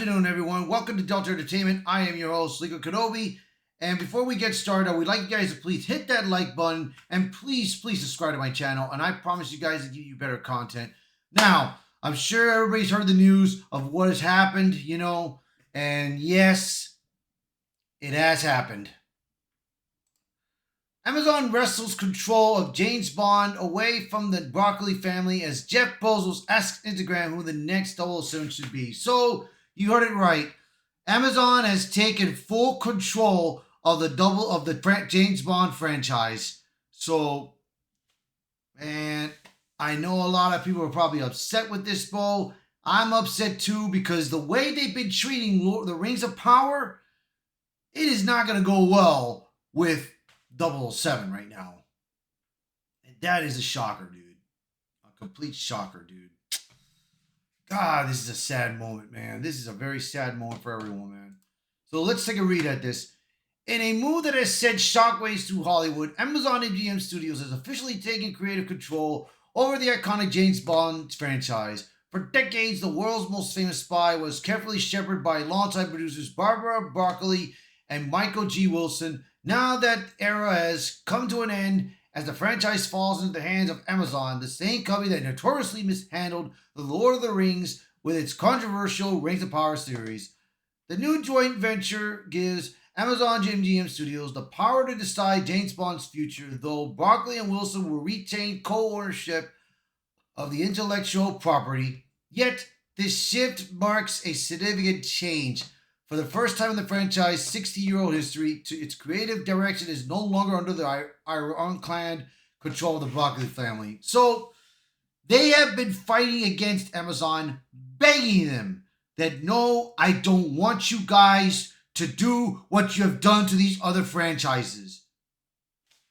afternoon, everyone. Welcome to Delta Entertainment. I am your host, Lico Kenobi. And before we get started, I would like you guys to please hit that like button and please subscribe to my channel. And I promise you guys to give you better content. Now, I'm sure everybody's heard the news of what has happened, and yes, it has happened. Amazon wrestles control of James Bond away from the Broccoli family as Jeff Bezos asks Instagram who the next 007 should be. So, you heard it right. Amazon has taken full control of the James Bond franchise. So, man, I know a lot of people are probably upset with this, Bo. I'm upset too because the way they've been treating the Rings of Power, it is not going to go well with 007 right now. And that is a shocker, dude. A complete shocker, dude. God, this is a sad moment, man. This is a very sad moment for everyone, man. So let's take a read at this. In a move that has sent shockwaves through Hollywood, Amazon MGM Studios has officially taken creative control over the iconic James Bond franchise. For decades, the world's most famous spy was carefully shepherded by longtime producers Barbara Broccoli and Michael G. Wilson. Now that era has come to an end as the franchise falls into the hands of Amazon, the same company that notoriously mishandled The Lord of the Rings with its controversial Rings of Power series. The new joint venture gives Amazon MGM Studios the power to decide James Bond's future, though Broccoli and Wilson will retain co-ownership of the intellectual property. Yet, this shift marks a significant change. For the first time in the franchise's 60-year-old history, its creative direction is no longer under the ironclad control of the Broccoli family. So, they have been fighting against Amazon, begging them that no, I don't want you guys to do what you have done to these other franchises.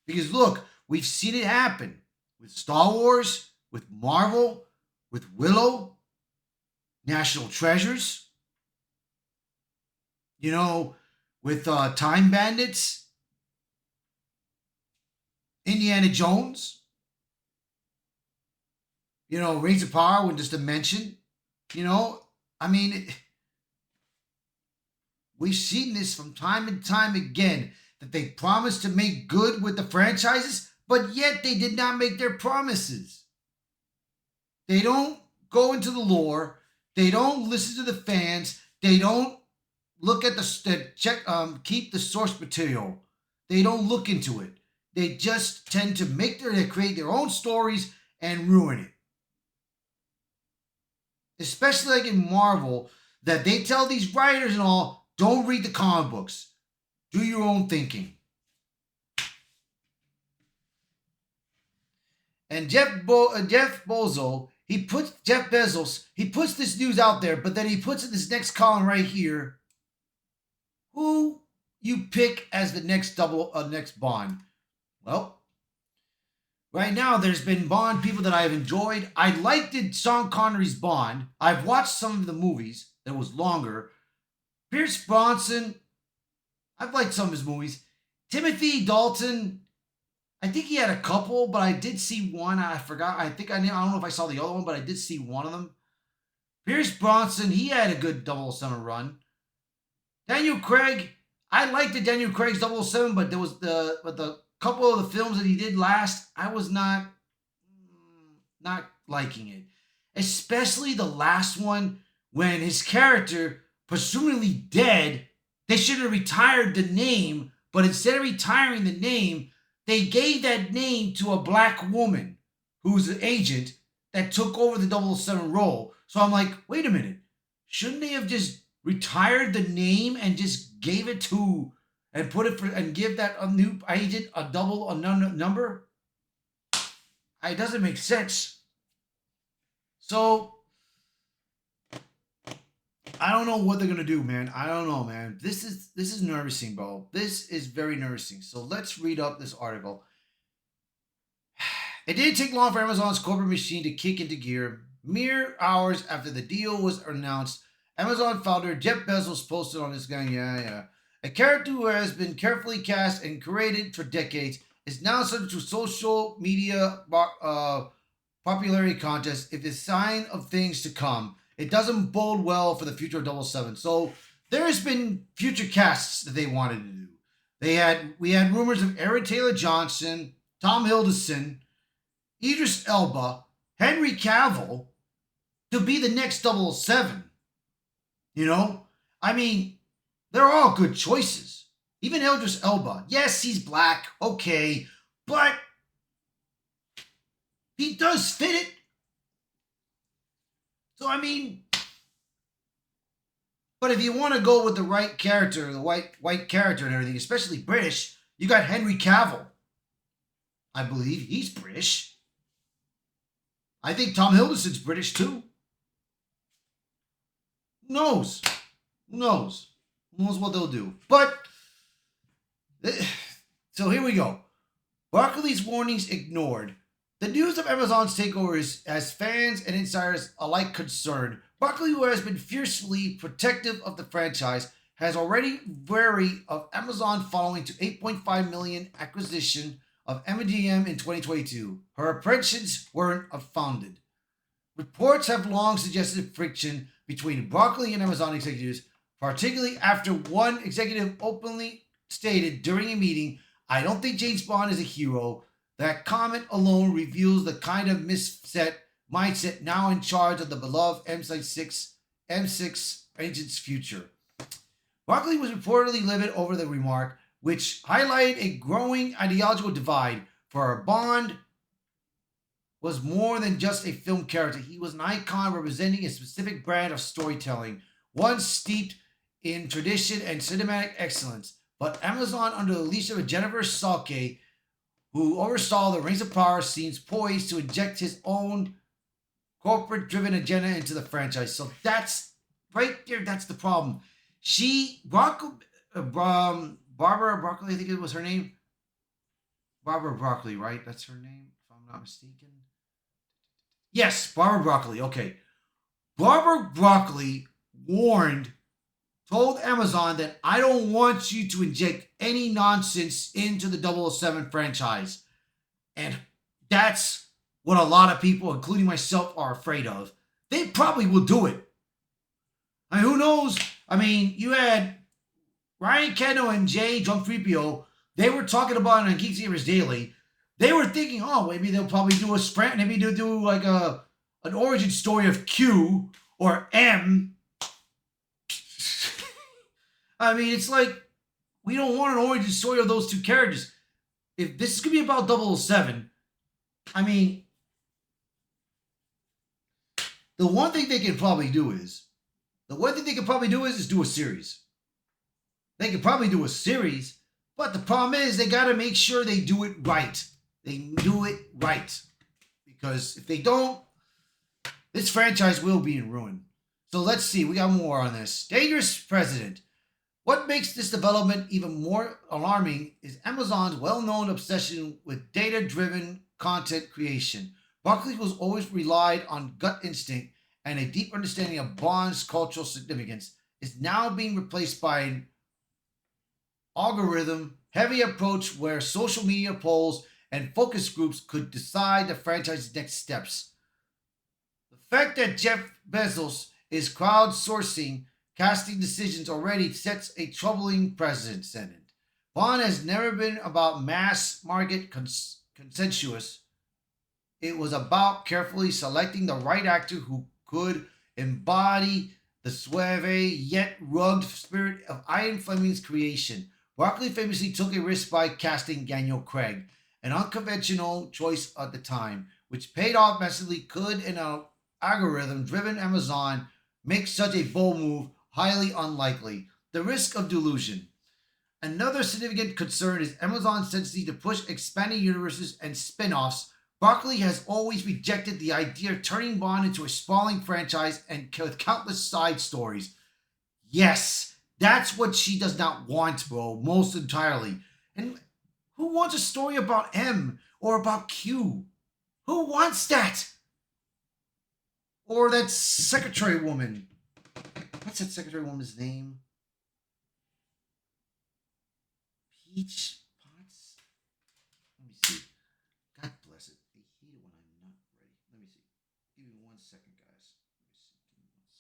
Because look, we've seen it happen with Star Wars, with Marvel, with Willow, National Treasures, with Time Bandits, Indiana Jones, Rings of Power with this dimension. We've seen this from time and time again, that they promised to make good with the franchises, but yet they did not make their promises. They don't go into the lore. They don't listen to the fans. They don't look at keep the source material. They don't look into it. They just tend to create their own stories and ruin it. Especially like in Marvel, that they tell these writers and all, don't read the comic books. Do your own thinking. And Jeff Bezos, he puts this news out there, but then he puts in this next column right here. Who you pick as the next next Bond? Well, right now there's been Bond people that I've enjoyed. I liked Sean Connery's Bond. I've watched some of the movies that was longer. Pierce Brosnan, I've liked some of his movies. Timothy Dalton, I think he had a couple, but I did see one. I forgot. I don't know if I saw the other one, but I did see one of them. Pierce Brosnan, he had a good 007 run. Daniel Craig, I liked the Daniel Craig's 007, but there was the couple of the films that he did last, I was not liking it. Especially the last one when his character, presumably dead, they should have retired the name, but instead of retiring the name, they gave that name to a black woman who's an agent that took over the 007 role. So I'm like, wait a minute. Shouldn't they have just retired the name and just gave it to and give that a new agent a number? It doesn't make sense. So I don't know what they're gonna do, man. I don't know, man. This is nervousing, bro. This is very nervousing. So let's read up this article. It didn't take long for Amazon's corporate machine to kick into gear. Mere hours after the deal was announced, Amazon founder Jeff Bezos posted on his gang, a character who has been carefully cast and created for decades is now subject to social media popularity contest if it's a sign of things to come. it doesn't bode well for the future of Double Seven. So there has been future casts that they wanted to do. We had rumors of Aaron Taylor Johnson, Tom Hiddleston, Idris Elba, Henry Cavill to be the next Double Seven. You know, I mean, they're all good choices. Even Idris Elba, yes, he's black, okay, but he does fit it. So I mean, but if you want to go with the right character, the white character and everything, especially British, you got Henry Cavill. I believe he's British. I think Tom Hiddleston's British too. Who knows? Who knows? Who knows what they'll do? But so here we go. Broccoli's warnings ignored. The news of Amazon's takeover is as fans and insiders alike concerned. Broccoli, who has been fiercely protective of the franchise, has already wary of Amazon following to $8.5 million acquisition of MGM in 2022. Her apprehensions weren't unfounded. Reports have long suggested friction between Broccoli and Amazon executives, particularly after one executive openly stated during a meeting, "I don't think James Bond is a hero." That comment alone reveals the kind of misset mindset now in charge of the beloved M6 agent's future. Broccoli was reportedly livid over the remark, which highlighted a growing ideological divide. For her, Bond was more than just a film character. He was an icon representing a specific brand of storytelling, one steeped in tradition and cinematic excellence. But Amazon, under the leadership of Jennifer Salke, who oversaw the Rings of Power, seems poised to inject his own corporate-driven agenda into the franchise. So that's right there. That's the problem. Barbara Broccoli, I think it was her name. Barbara Broccoli, right? That's her name, if I'm not mistaken. Yes, Barbara Broccoli. Okay. Barbara Broccoli told Amazon that I don't want you to inject any nonsense into the 007 franchise. And that's what a lot of people, including myself, are afraid of. They probably will do it. I mean, who knows? I mean, you had Ryan Kendall and Jay John Fripio. They were talking about it on Geek Savers Daily. They were thinking, oh, maybe they'll probably do a sprint. Maybe they'll do like an origin story of Q or M. I mean, it's like, we don't want an origin story of those two characters. If this is going to be about 007, I mean, the one thing they can probably do is do a series. They could probably do a series, but the problem is they got to make sure they do it right. They do it right. Because if they don't, this franchise will be in ruin. So let's see. We got more on this. Dangerous President. What makes this development even more alarming is Amazon's well-known obsession with data-driven content creation. Broccoli was always relied on gut instinct and a deep understanding of Bond's cultural significance is now being replaced by an algorithm-heavy approach where social media polls and focus groups could decide the franchise's next steps. The fact that Jeff Bezos is crowdsourcing casting decisions already sets a troubling precedent. Bond has never been about mass market consensus. It was about carefully selecting the right actor who could embody the suave yet rugged spirit of Ian Fleming's creation. Broccoli famously took a risk by casting Daniel Craig, an unconventional choice at the time, which paid off massively. Could an algorithm-driven Amazon make such a bold move? Highly unlikely. The risk of delusion. Another significant concern is Amazon's tendency to push expanding universes and spin-offs. Broccoli has always rejected the idea of turning Bond into a sprawling franchise and with countless side stories. Yes, that's what she does not want, bro, most entirely. And who wants a story about M or about Q? Who wants that? Or that secretary woman. What's that secretary woman's name? Peach Potts? Let me see. God bless it. I hate it when I'm not ready. Let me see. Give me 1 second, guys. Let me see. Give me 1 second.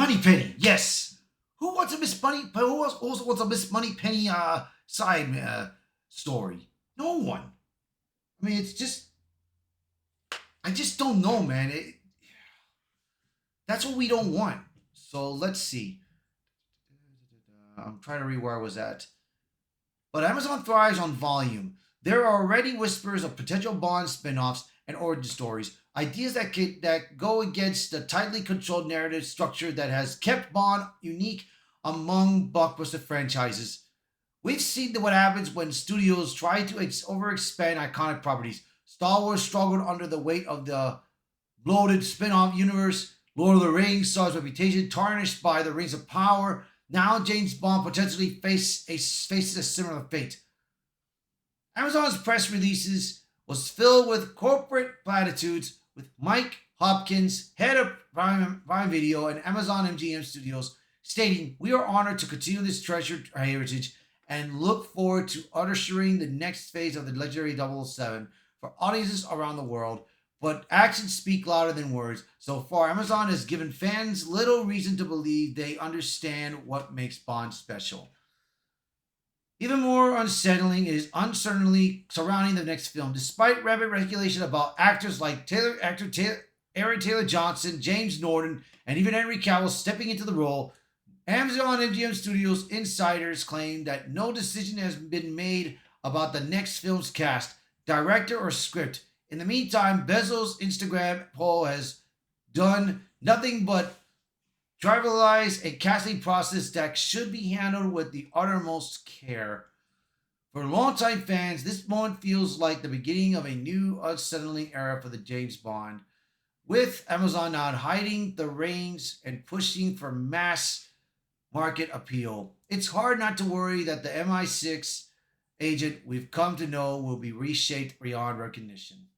Moneypenny, yes. Who wants a Miss Money? Who else also wants a Miss Moneypenny side story? No one. I mean, it's just I just don't know, man. That's what we don't want. So let's see. I'm trying to read where I was at. But Amazon thrives on volume. There are already whispers of potential Bond spin-offs and origin stories, ideas that go against the tightly controlled narrative structure that has kept Bond unique among blockbuster franchises. We've seen what happens when studios try to overexpand iconic properties. Star Wars struggled under the weight of the bloated spin-off universe. Lord of the Rings saw its reputation tarnished by the Rings of Power. Now James Bond potentially faces a similar fate. Amazon's press releases was filled with corporate platitudes, with Mike Hopkins, head of Prime Video and Amazon MGM Studios, stating, "We are honored to continue this treasured heritage and look forward to ushering the next phase of the legendary 007 for audiences around the world. But actions speak louder than words. So far, Amazon has given fans little reason to believe they understand what makes Bond special." Even more unsettling is uncertainty surrounding the next film. Despite rapid speculation about actors like Aaron Taylor Johnson, James Norton, and even Henry Cavill stepping into the role, Amazon MGM Studios insiders claim that no decision has been made about the next film's cast, director, or script. In the meantime, Bezos' Instagram poll has done nothing but trivialize a casting process that should be handled with the uttermost care. For longtime fans, this moment feels like the beginning of a new, unsettling era for the James Bond, with Amazon now hiding the reins and pushing for mass market appeal. It's hard not to worry that the MI6 agent we've come to know will be reshaped beyond recognition.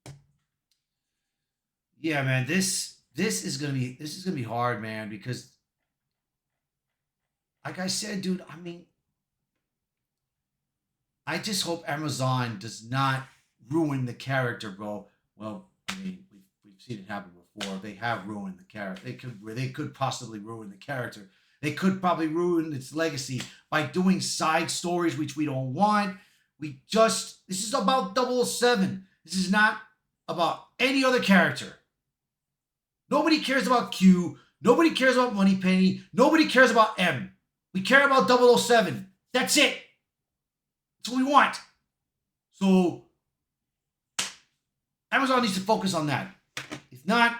Yeah, man, this is gonna be hard, man, because like I said, dude, I mean, I just hope Amazon does not ruin the character, bro. Well, I mean, we've seen it happen before. They have ruined the character. They could possibly ruin the character. They could probably ruin its legacy by doing side stories, which we don't want. This is about 007. This is not about any other character. Nobody cares about Q. Nobody cares about Moneypenny. Nobody cares about M. We care about 007. That's it. That's what we want. So Amazon needs to focus on that. If not,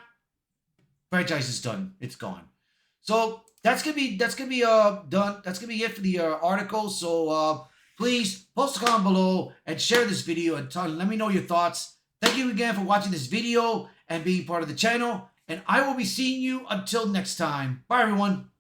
franchise is done. It's gone. So that's gonna be done. That's gonna be it for the article. So please post a comment below and share this video and let me know your thoughts. Thank you again for watching this video and being part of the channel. And I will be seeing you until next time. Bye, everyone.